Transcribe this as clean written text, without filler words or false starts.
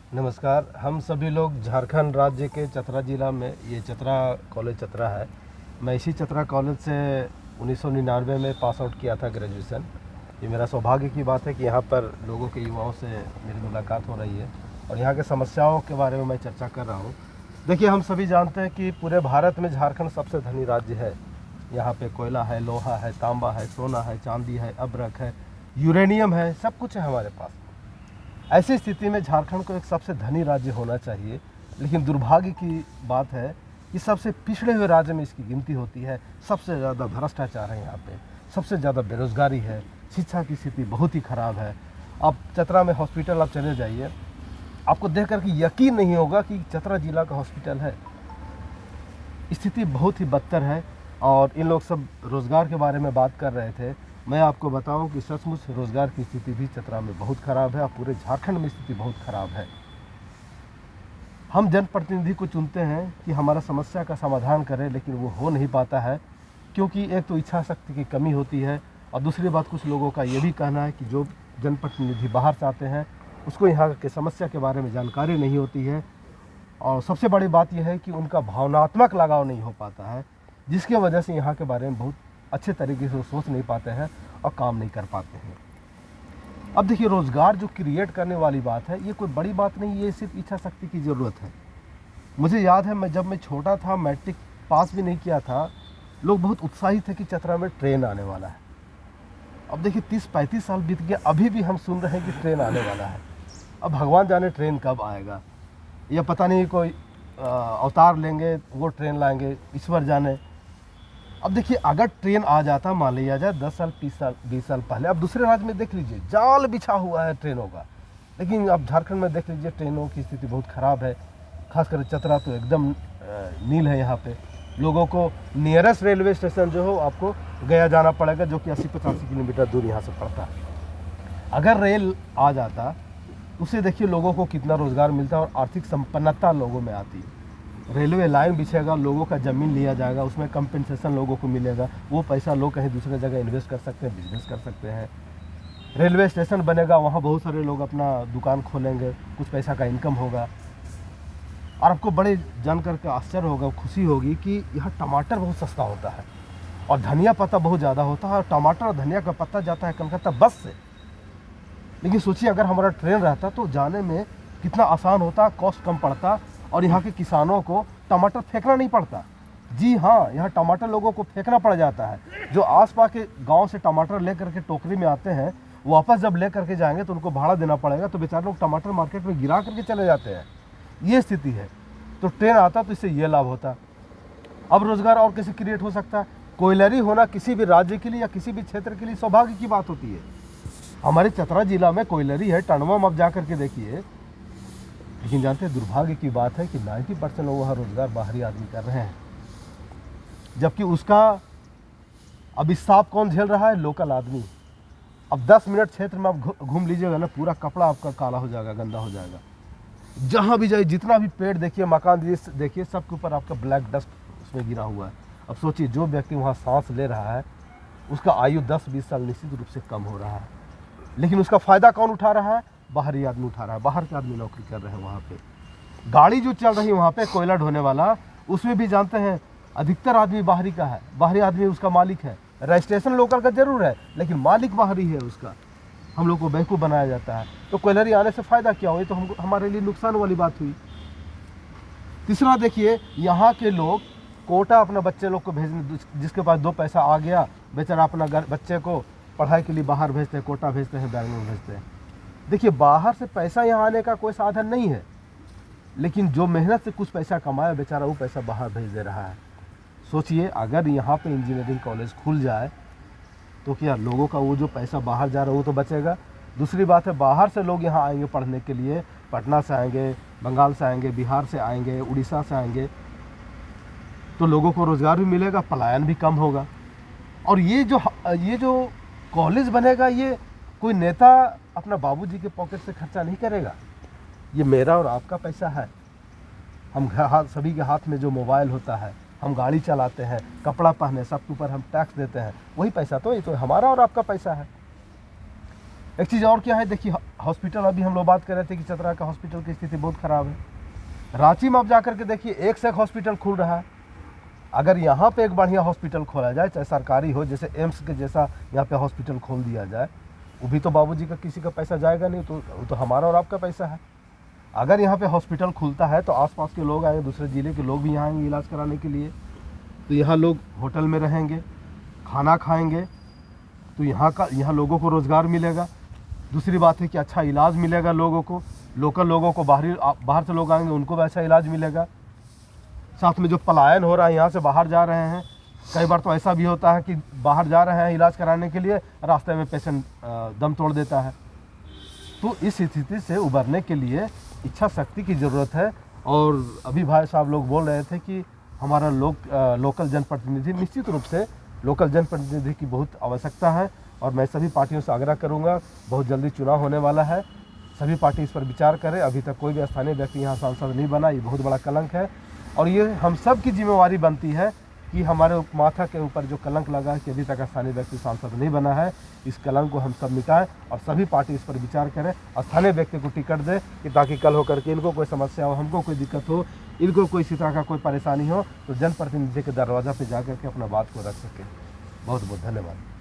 नमस्कार। हम सभी लोग झारखंड राज्य के चतरा ज़िला में, ये चतरा कॉलेज चतरा है। मैं इसी चतरा कॉलेज से 1999 में पास आउट किया था ग्रेजुएशन। ये मेरा सौभाग्य की बात है कि यहाँ पर लोगों के युवाओं से मेरी मुलाकात हो रही है और यहाँ के समस्याओं के बारे में मैं चर्चा कर रहा हूँ। देखिए, हम सभी जानते हैं कि पूरे भारत में झारखंड सबसे धनी राज्य है। यहाँ पे कोयला है, लोहा है, तांबा है, सोना है, चांदी है, अभ्रक है, यूरेनियम है, सब कुछ है हमारे पास। ऐसी स्थिति में झारखंड को एक सबसे धनी राज्य होना चाहिए, लेकिन दुर्भाग्य की बात है कि सबसे पिछड़े हुए राज्य में इसकी गिनती होती है। सबसे ज़्यादा भ्रष्टाचार है यहाँ पे, सबसे ज़्यादा बेरोजगारी है, शिक्षा की स्थिति बहुत ही ख़राब है। आप चतरा में हॉस्पिटल आप चले जाइए, आपको देख करके यकीन नहीं होगा कि चतरा जिला का हॉस्पिटल है। स्थिति बहुत ही बदतर है। और इन लोग सब रोज़गार के बारे में बात कर रहे थे। मैं आपको बताऊं कि सचमुच रोज़गार की स्थिति भी चतरा में बहुत ख़राब है और पूरे झारखंड में स्थिति बहुत ख़राब है। हम जनप्रतिनिधि को चुनते हैं कि हमारा समस्या का समाधान करें, लेकिन वो हो नहीं पाता है, क्योंकि एक तो इच्छा शक्ति की कमी होती है और दूसरी बात, कुछ लोगों का ये भी कहना है कि जो जनप्रतिनिधि बाहर से आते हैं उसको यहाँ के समस्या के बारे में जानकारी नहीं होती है। और सबसे बड़ी बात यह है कि उनका भावनात्मक लगाव नहीं हो पाता है, जिसकी वजह से यहाँ के बारे में बहुत अच्छे तरीके से सोच नहीं पाते हैं और काम नहीं कर पाते हैं। अब देखिए, रोज़गार जो क्रिएट करने वाली बात है, ये कोई बड़ी बात नहीं, ये सिर्फ इच्छा शक्ति की ज़रूरत है। मुझे याद है, जब मैं छोटा था, मैट्रिक पास भी नहीं किया था, लोग बहुत उत्साहित थे कि चतरा में ट्रेन आने वाला है। अब देखिए, 30-35 साल बीत गया, अभी भी हम सुन रहे हैं कि ट्रेन आने वाला है। अब भगवान जाने ट्रेन कब आएगा, या पता नहीं कोई अवतार लेंगे वो ट्रेन लाएंगे, ईश्वर जाने। अब देखिए, अगर ट्रेन आ जाता, मान लिया जाए 10 साल 20 साल पहले, अब दूसरे राज्य में देख लीजिए, जाल बिछा हुआ है ट्रेनों का। लेकिन अब झारखंड में देख लीजिए, ट्रेनों की स्थिति बहुत ख़राब है। खासकर चतरा तो एकदम नील है। यहाँ पे लोगों को नियरेस्ट रेलवे स्टेशन जो हो, आपको गया जाना पड़ेगा, जो कि 80-85 किलोमीटर दूर यहाँ से पड़ता है। अगर रेल आ जाता, उससे देखिए लोगों को कितना रोज़गार मिलता है और आर्थिक संपन्नता लोगों में आती है। रेलवे लाइन बिछेगा, लोगों का ज़मीन लिया जाएगा, उसमें कंपनसेशन लोगों को मिलेगा, वो पैसा लोग कहीं दूसरे जगह इन्वेस्ट कर सकते हैं, बिजनेस कर सकते हैं। रेलवे स्टेशन बनेगा, वहाँ बहुत सारे लोग अपना दुकान खोलेंगे, कुछ पैसा का इनकम होगा। और आपको बड़े जानकर के आश्चर्य होगा, खुशी होगी कि यहाँ टमाटर बहुत सस्ता होता है और धनिया पत्ता बहुत ज़्यादा होता है। और टमाटर और धनिया का पत्ता जाता है कलकत्ता बस से। लेकिन सोचिए, अगर हमारा ट्रेन रहता तो जाने में कितना आसान होता, कॉस्ट कम पड़ता और यहाँ के किसानों को टमाटर फेंकना नहीं पड़ता। जी हाँ, यहाँ टमाटर लोगों को फेंकना पड़ जाता है। जो आसपास के गांव से टमाटर लेकर के टोकरी में आते हैं, वापस जब ले करके जाएंगे तो उनको भाड़ा देना पड़ेगा, तो बेचारे लोग टमाटर मार्केट में गिरा करके चले जाते हैं। ये स्थिति है। तो ट्रेन आता तो इससे ये लाभ होता। अब रोज़गार और कैसे क्रिएट हो सकता है? कोयलरी होना किसी भी राज्य के लिए या किसी भी क्षेत्र के लिए सौभाग्य की बात होती है। हमारे चतरा जिला में कोयलरी है, टंडवा में आप जा करके देखिए। लेकिन जानते हैं, दुर्भाग्य की बात है कि 90% लोग वहाँ रोज़गार बाहरी आदमी कर रहे हैं, जबकि उसका अभिशाप कौन झेल रहा है? लोकल आदमी। अब 10 मिनट क्षेत्र में आप घूम लीजिएगा ना, पूरा कपड़ा आपका काला हो जाएगा, गंदा हो जाएगा। जहाँ भी जाइए, जितना भी पेड़ देखिए, मकान देखिए, सबके ऊपर आपका ब्लैक डस्ट उसमें गिरा हुआ है। अब सोचिए, जो व्यक्ति वहाँ सांस ले रहा है, उसका आयु 10-20 साल निश्चित रूप से कम हो रहा है। लेकिन उसका फ़ायदा कौन उठा रहा है? बाहरी आदमी उठा रहा है। बाहर के आदमी नौकरी कर रहे हैं वहाँ पे। गाड़ी जो चल रही है वहाँ पे कोयला ढोने वाला, उसमें भी जानते हैं अधिकतर आदमी बाहरी का है। बाहरी आदमी उसका मालिक है। रजिस्ट्रेशन लोकल का जरूर है, लेकिन मालिक बाहरी है उसका। हम लोग को बेवकूफ़ बनाया जाता है। तो कोयलरी आने से फ़ायदा क्या हुआ? ये तो हमारे लिए नुकसान वाली बात हुई। तीसरा देखिए, यहाँ के लोग कोटा अपने बच्चे लोग को भेजने, जिसके पास 2 पैसा आ गया, बेचारा अपना बच्चे को पढ़ाई के लिए बाहर भेजते हैं, कोटा भेजते हैं, बेंगलोर भेजते हैं। देखिए, बाहर से पैसा यहाँ आने का कोई साधन नहीं है, लेकिन जो मेहनत से कुछ पैसा कमाया, बेचारा वो पैसा बाहर भेज दे रहा है। सोचिए, अगर यहाँ पे इंजीनियरिंग कॉलेज खुल जाए तो क्या लोगों का वो जो पैसा बाहर जा रहा है वो तो बचेगा। दूसरी बात है, बाहर से लोग यहाँ आएंगे पढ़ने के लिए, पटना से आएंगे, बंगाल से आएंगे, बिहार से आएंगे, उड़ीसा से आएंगे, तो लोगों को रोज़गार भी मिलेगा, पलायन भी कम होगा। और ये जो कॉलेज बनेगा, ये कोई नेता अपना बाबूजी के पॉकेट से खर्चा नहीं करेगा। ये मेरा और आपका पैसा है। हम सभी के हाथ में जो मोबाइल होता है, हम गाड़ी चलाते हैं, कपड़ा पहने, सबके ऊपर हम टैक्स देते हैं, वही पैसा तो ये तो हमारा और आपका पैसा है। एक चीज़ और क्या है, देखिए हॉस्पिटल, अभी हम लोग बात कर रहे थे कि चतरा का हॉस्पिटल की स्थिति बहुत ख़राब है। रांची में आप जा कर के देखिए, एक से एक हॉस्पिटल खुल रहा है। अगर यहाँ पे एक बढ़िया हॉस्पिटल खोला जाए, चाहे सरकारी हो, जैसे एम्स के जैसा यहाँ पे हॉस्पिटल खोल दिया जाए, वो भी तो बाबूजी का किसी का पैसा जाएगा नहीं, तो वो तो हमारा और आपका पैसा है। अगर यहाँ पे हॉस्पिटल खुलता है तो आसपास के लोग आएंगे, दूसरे ज़िले के लोग भी यहाँ आएंगे इलाज कराने के लिए। तो यहाँ लोग होटल में रहेंगे, खाना खाएंगे, तो यहाँ लोगों को रोज़गार मिलेगा। दूसरी बात है कि अच्छा इलाज मिलेगा लोगों को, लोकल लोगों को, बाहर से लोग आएंगे उनको भी अच्छा इलाज मिलेगा। साथ में जो पलायन हो रहा है, यहाँ से बाहर जा रहे हैं, कई बार तो ऐसा भी होता है कि बाहर जा रहे हैं इलाज कराने के लिए, रास्ते में पेशेंट दम तोड़ देता है। तो इस स्थिति से उबरने के लिए इच्छा शक्ति की ज़रूरत है। और अभी भाई साहब लोग बोल रहे थे कि हमारा लोकल जनप्रतिनिधि, निश्चित रूप से लोकल जनप्रतिनिधि की बहुत आवश्यकता है। और मैं सभी पार्टियों से आग्रह करूंगा, बहुत जल्दी चुनाव होने वाला है, सभी पार्टी इस पर विचार करें। अभी तक कोई भी स्थानीय व्यक्ति यहाँ सांसद नहीं बना, ये बहुत बड़ा कलंक है। और ये हम सब की जिम्मेवारी बनती है कि हमारे माथा के ऊपर जो कलंक लगा है कि अभी तक स्थानीय व्यक्ति सांसद नहीं बना है, इस कलंक को हम सब मिटाएं और सभी पार्टी इस पर विचार करें, स्थानीय व्यक्ति को टिकट दें, कि ताकि कल होकर के इनको कोई समस्या हो, हमको कोई दिक्कत हो, इनको कोई इसी तरह का कोई परेशानी हो, तो जनप्रतिनिधि के दरवाज़ा पर जा करके अपना बात को रख सकें। बहुत बहुत धन्यवाद।